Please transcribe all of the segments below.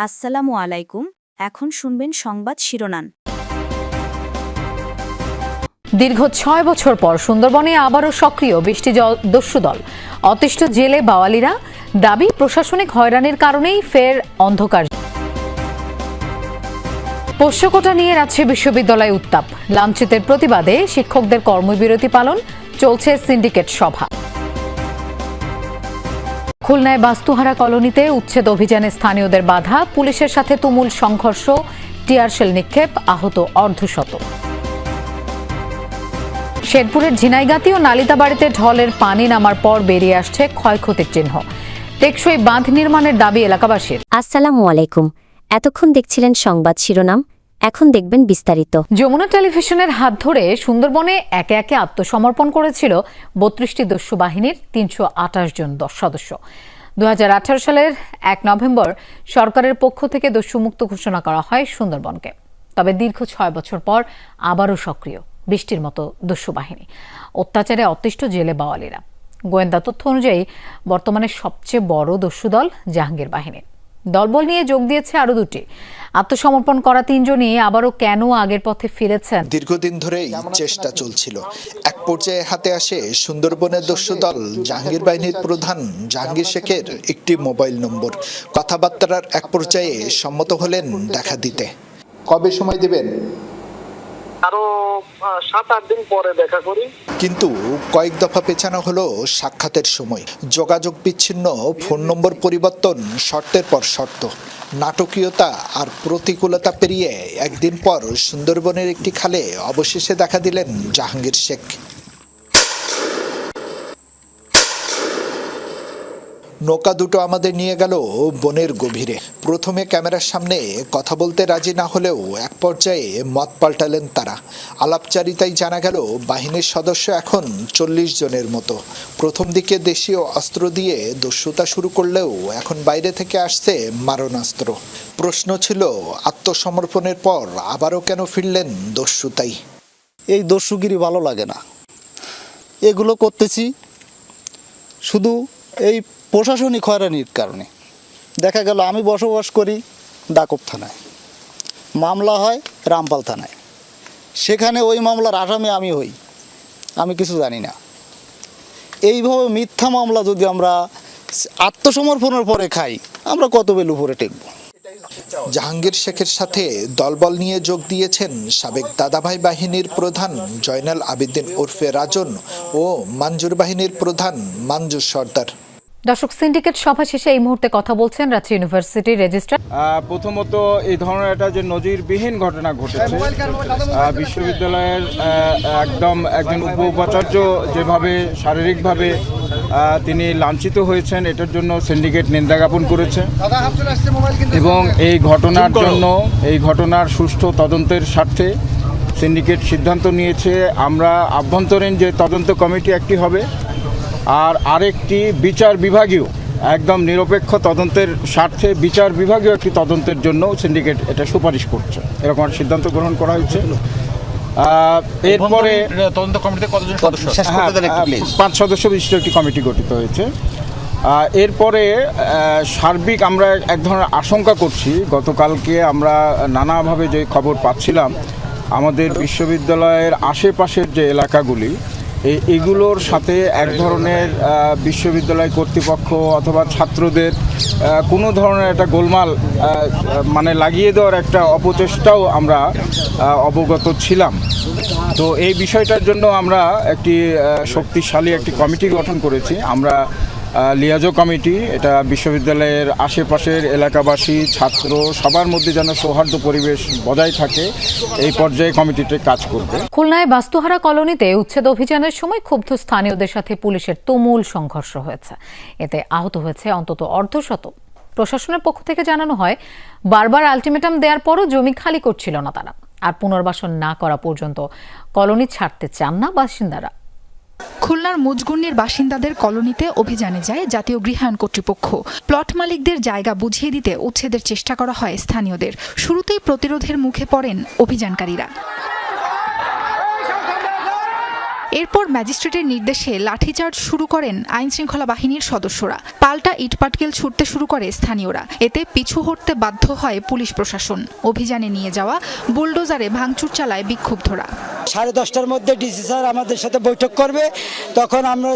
আসসালামু আলাইকুম। এখন শুনবেন সংবাদ শিরোনাম। দীর্ঘ ৬ বছর পর সুন্দরবনে আবারও সক্রিয় দস্যু দল। অতিষ্ঠ জেলে বাওয়ালিরা, দাবি প্রশাসনিক হয়রানির কারণেই ফের অন্ধকার। পোষ্যকোটা নিয়ে রাজশাহী বিশ্ববিদ্যালয়ে উত্তাপ। লাঞ্ছিতের প্রতিবাদে শিক্ষকদের কর্মবিরতি পালন, চলছে সিন্ডিকেট সভা। খুলনায় বাস্তুহারা কলোনিতে উচ্ছেদ অভিযানে স্থানীয়দের বাধা, পুলিশের সাথে তুমুল সংঘর্ষ, টিয়ারশেল নিক্ষেপ, আহত অর্ধশত। শেরপুরের ঝিনাইগাতি ও নালিতাবাড়িতে ঢলের পানি নামার পর বেরিয়ে আসছে ক্ষয়ক্ষতির চিহ্ন। টেকসই বাঁধ নির্মাণের দাবি এলাকাবাসীর। আসসালামু আলাইকুম। এতক্ষণ দেখছিলেন সংবাদ শিরোনাম, এখন দেখবেন বিস্তারিত। যমুনা টেলিভিশনের হাত ধরে সুন্দরবনে একে একে আত্মসমর্পণ করেছিল ৩২টি দস্যু বাহিনীর ৩২৮ জন সদস্য। ২০১৮ সালের ১ নভেম্বর সরকারের পক্ষ থেকে দস্যুমুক্ত ঘোষণা করা হয় সুন্দরবনকে। তবে দীর্ঘ ৬ বছর পর আবারও সক্রিয় বৃষ্টির মতো দস্যু বাহিনী, অত্যাচারে অতিষ্ঠ জেলে বাওয়ালিরা। গোয়েন্দা তথ্য অনুযায়ী বর্তমানে সবচেয়ে বড় দস্যু দল জাহাঙ্গীর বাহিনী। দলবল নিয়ে যোগ দিয়েছে আরো দুটি। আত্মসমর্পণ করা ৩ জনই আবারও কেন আগের পথে ফিরেছেন? দীর্ঘদিন ধরেই চেষ্টা চলছিল। এক পর্যায়ে হাতে আসে সুন্দরবনের দস্যু দল জাহাঙ্গীর বাহিনীর প্রধান জাহাঙ্গীর শেখের একটি মোবাইল নম্বর। কথাবার্তার এক পর্যায়ে সম্মত হলেন দেখা দিতে। কবে সময় দেবেন? আরো ৭-৮ দিন পরে দেখা করি। কিন্তু কয়েক দফা পেছানো হলো সাক্ষাতের সময়। যোগাযোগ বিচ্ছিন্ন, ফোন নম্বর পরিবর্তন, শর্তের পর শর্ত। নাটকীয়তা আর প্রতিকূলতা পেরিয়ে একদিন পর সুন্দরবনের একটি খালে অবশেষে দেখা দিলেন জাহাঙ্গীর শেখ। নৌকা দুটো আমাদের নিয়ে গেল বনের গভীরে। প্রথমে ক্যামেরার সামনে কথা বলতে রাজি না হলেও এক পর্যায়ে মত পাল্টালেন তারা। আলাপচারিতায় জানা গেল বাহিনীর সদস্য এখন ৪০ জনের মতো। প্রথম দিকে দেশীয় অস্ত্র দিয়ে দস্যুতা শুরু করলেও এখন বাইরে থেকে আসছে মারণাস্ত্র। প্রশ্ন ছিল, আত্মসমর্পণের পর আবারও কেন ফিরলেন দস্যুতাই? এই দস্যুগিরি ভালো লাগে না। এগুলো করতেছি শুধু এই প্রশাসনিক হয়রানির কারণে। দেখা গেল আমি বসবাস করি দাকব থানায়, মামলা হয় রামপাল থানায়, সেখানে ওই মামলার আসামি আমি হই, আমি কিছু জানি না। এইভাবে মিথ্যা মামলা যদি আমরা আত্মসমর্পণের পরে খাই, আমরা কত বেল উপরে টেকব। জাহাঙ্গীর শেখের সাথে দলবল নিয়ে যোগ দিয়েছেন সাবেক দাদাভাই বাহিনীর প্রধান জয়নাল আবেদিন ওরফে রাজন ও মাঞ্জুর বাহিনীর প্রধান মঞ্জুর সর্দার। দর্শক, সিন্ডিকেট সভা শেষে এই মুহূর্তে কথা বলছেন রাজশাহী ইউনিভার্সিটির রেজিস্ট্রার। প্রথমত এই ধরনের একটা যে নজিরবিহীন ঘটনা ঘটেছে, বিশ্ববিদ্যালয়ের একজন উপাচার্য যেভাবে শারীরিকভাবে তিনি লাঞ্ছিত হয়েছেন, এটার জন্য সিন্ডিকেট নিন্দা জ্ঞাপন করেছে এবং এই ঘটনার সুষ্ঠু তদন্তের স্বার্থে সিন্ডিকেট সিদ্ধান্ত নিয়েছে আমরা আভ্যন্তরীণ যে তদন্ত কমিটি একটি হবে আর আরেকটি বিচার বিভাগীয়, একদম নিরপেক্ষ তদন্তের স্বার্থে বিচার বিভাগীয় একটি তদন্তের জন্য সিন্ডিকেট এটা সুপারিশ করছে, এরকম একটা সিদ্ধান্ত গ্রহণ করা হয়েছে। এরপরে তদন্ত কমিটিতে কতজন সদস্য? 5 সদস্য বিশিষ্ট একটি কমিটি গঠিত হয়েছে। এরপরে সার্বিক আমরা এক ধরনের আশঙ্কা করছি, গতকালকে আমরা নানাভাবে যে খবর পাচ্ছিলাম আমাদের বিশ্ববিদ্যালয়ের আশেপাশের যে এলাকাগুলি, এগুলোর সাথে এক ধরনের বিশ্ববিদ্যালয় কর্তৃপক্ষ অথবা ছাত্রদের কোনো ধরনের একটা গোলমাল লাগিয়ে দেওয়ার একটা অপচেষ্টাও আমরা অবগত ছিলাম। তো এই বিষয়টার জন্য আমরা একটি শক্তিশালী একটি কমিটি গঠন করেছি। আমরা লিয়াজো কমিটি, এটা বিশ্ববিদ্যালয়ের আশেপাশের এলাকাবাসী, ছাত্র সবার মধ্যে যেন সৌহার্দ্য পরিবেশ বজায় থাকে, এই পর্যায়ে কমিটিতে কাজ করবে। খুলনায় বাস্তুহারা কলোনিতে উচ্ছেদ অভিযানের সময় ক্ষুব্ধ স্থানীয়দের সাথে পুলিশের তুমুল সংঘর্ষ হয়েছে। এতে আহত হয়েছে অন্তত অর্ধশত। প্রশাসনের পক্ষ থেকে জানানো হয়, বারবার আলটিমেটাম দেওয়ার পরও জমি খালি করছিল না তারা, আর পুনর্বাসন না করা পর্যন্ত কলোনি ছাড়তে চান না বাসিন্দারা। খুলনার মুজগুন্নির বাসিন্দাদের কলোনিতে অভিযানে যায় জাতীয় গৃহায়ণ কর্তৃপক্ষ। প্লট মালিকদের জায়গা বুঝিয়ে দিতে উচ্ছেদের চেষ্টা করা হয় স্থানীয়দের। শুরুতেই প্রতিরোধের মুখে পড়েন অভিযানকারীরা। এর এরপর ম্যাজিস্ট্রেটের নির্দেশে লাঠিচার্জ শুরু করেন আইনশৃঙ্খলা বাহিনীর সদস্যরা। পাল্টা ইটপাটকেল ছুটতে শুরু করে স্থানীয়রা। এতে পিছু হটতে বাধ্য হয় পুলিশ প্রশাসন। অভিযানে নিয়ে যাওয়া বুলডোজারে ভাঙচুর চালায় বিক্ষুব্ধরা। 10:30টার মধ্যে ডিসি স্যার আমাদের সাথে বৈঠক করবে, তখন আমরা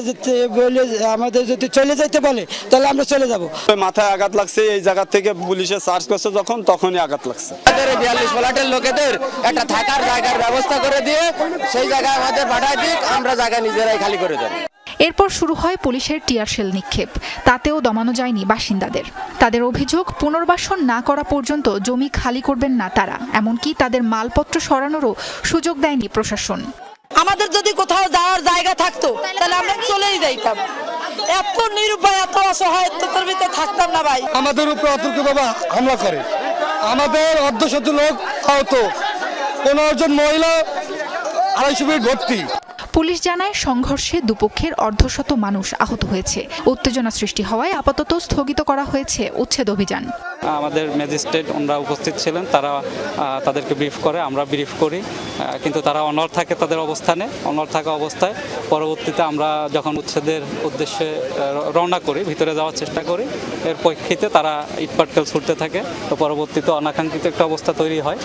আমাদের যদি চলে যেতে বলে তাহলে আমরা চলে যাব। মাথায় আঘাত লাগছে, এই জায়গা থেকে পুলিশে সার্চ করছে তখনই আঘাত লাগছে। 42 ফ্ল্যাটের লোকেদের একটা থাকার জায়গার ব্যবস্থা করে দিয়ে সেই জায়গায় আমাদের পাঠায় দিক, আমরা জায়গা নিজেরাই খালি করে দেব। এরপর শুরু হয় পুলিশের টিয়ার শেল নিক্ষেপ। তাতেও দমানো যায়নি বাসিন্দাদের। তাদের অভিযোগ, পুনর্বাসন না করা পর্যন্ত জমি খালি করবেন না তারা। এমনকি তাদের মালপত্র সরানোরও সুযোগ দেয়নি প্রশাসন। আমাদের যদি কোথাও যাওয়ার জায়গা থাকতো তাহলে আমরা চলেই যাইতাম। এত নিরুপায়, এত অসহায়তার ভিতরে থাকতাম না ভাই। আমাদের উপরে অতর্কভাবে হামলা করে, আমাদের অর্ধশত লোক আহত, 15 জন মহিলা, 250 ফিট ভর্তি। পুলিশ জানায়, সংঘর্ষে দুপক্ষের অর্ধশত মানুষ আহত হয়েছে। উত্তেজনা সৃষ্টি হওয়ায় আপাতত স্থগিত করা হয়েছে উচ্ছেদ অভিযান। আমাদের ম্যাজিস্ট্রেট ওনারা উপস্থিত ছিলেন, তারা তাদেরকে ব্রিফ করে, আমরা ব্রিফ করি, কিন্তু তারা অনড় থাকে তাদের অবস্থানে। অনড় থাকা অবস্থায় পরবর্তীতে আমরা যখন উচ্ছেদের উদ্দেশ্যে রওনা করি, ভিতরে যাওয়ার চেষ্টা করি, এর প্রেক্ষিতে তারা ইটপাটকেল ছুটতে থাকে। তো পরবর্তীতে অনাকাঙ্ক্ষিত একটা অবস্থা তৈরি হয়।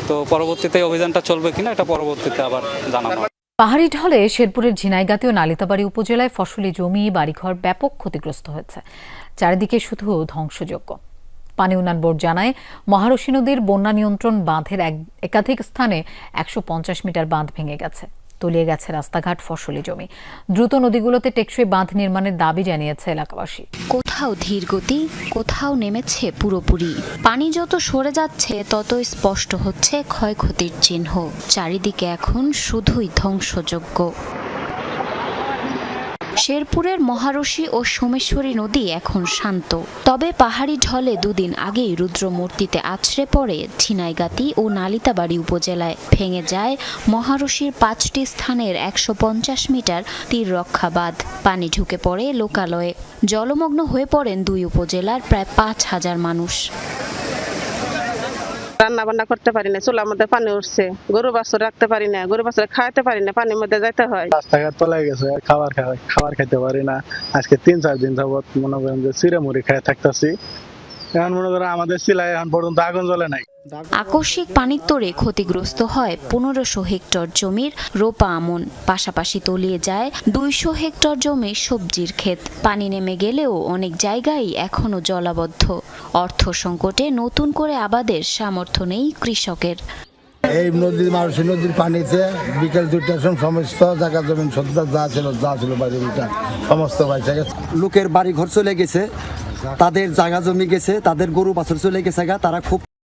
তো পরবর্তীতে অভিযানটা চলবে কিনা এটা পরবর্তীতে আবার জানানো হবে। পাহাড়ি ঢলে শেরপুরের ঝিনাইগাতি ও নালিতাবাড়ী উপজেলায় ফসলি জমি, বাড়িঘর ব্যাপক ক্ষতিগ্রস্ত হয়েছে। চারিদিকে শুধু ধ্বংসযজ্ঞ। পানি উন্নয়ন বোর্ড জানায়, মহারশী নদীর বন্যা নিয়ন্ত্রণ বাঁধের একাধিক স্থানে 150 মিটার বাঁধ ভেঙে গেছে। তলিয়ে গেছে রাস্তাঘাট, ফসলি জমি। দ্রুত নদীগুলোতে টেকসই বাঁধ নির্মাণের দাবি জানিয়েছে এলাকাবাসী। কোথাও ধীর গতি, কোথাও নেমেছে পুরোপুরি। পানি যত সরে যাচ্ছে তত স্পষ্ট হচ্ছে ক্ষয়ক্ষতির চিহ্ন। চারিদিকে এখন শুধুই ধ্বংসযজ্ঞ। শেরপুরের মহারশী ও সোমেশ্বরী নদী এখন শান্ত। তবে পাহাড়ি ঢলে দুদিন আগেই রুদ্রমূর্তিতে আছড়ে পড়ে ঝিনাইগাতি ও নালিতাবাড়ী উপজেলায়। ভেঙে যায় মহারশীর 5টি স্থানের 150 মিটার তীররক্ষা বাঁধ। পানি ঢুকে পড়ে লোকালয়ে। জলমগ্ন হয়ে পড়েন 2 উপজেলার প্রায় 5000 মানুষ। রান্না বান্না করতে পারি না, চুলার মধ্যে পানি উঠছে, গরু বাছুর রাখতে পারি না, গরু বাছুর খাওয়াতে পারি না, পানির মধ্যে যাইতে হয়। রাস্তাঘাট তলায় গেছে, খাবার খাইতে পারি না। আজকে 3-4 দিন যাবত মনে করেন যে চিড়ে মুড়ি খেয়ে থাকতেছি। এখন মনে করেন আমাদের চিলায় এখন পর্যন্ত আগুন জ্বলে নাই। আকস্মিক পানির তোড়ে ক্ষতিগ্রস্ত হয় 1500 হেক্টর জমির রোপা আমন। পাশাপাশি তলিয়ে যায় 200 হেক্টর জমির সবজির ক্ষেত। পানি নেমে গেলেও অনেক জায়গায় এখনো জলাবদ্ধ। অর্থ সংকটে নতুন করে আবাদের সামর্থ্য নেই কৃষকের। এই মহারশী নদীর পানিতে বিকেল 2টার সময় সমস্ত জায়গা জমি যা ছিল বাড়িটা সমস্ত বাইসে গেছে। লোকের বাড়ি ঘর চলে গেছে, তাদের জায়গা জমি গেছে, তাদের গরু বাছুর চলে গেছে, তারা খুব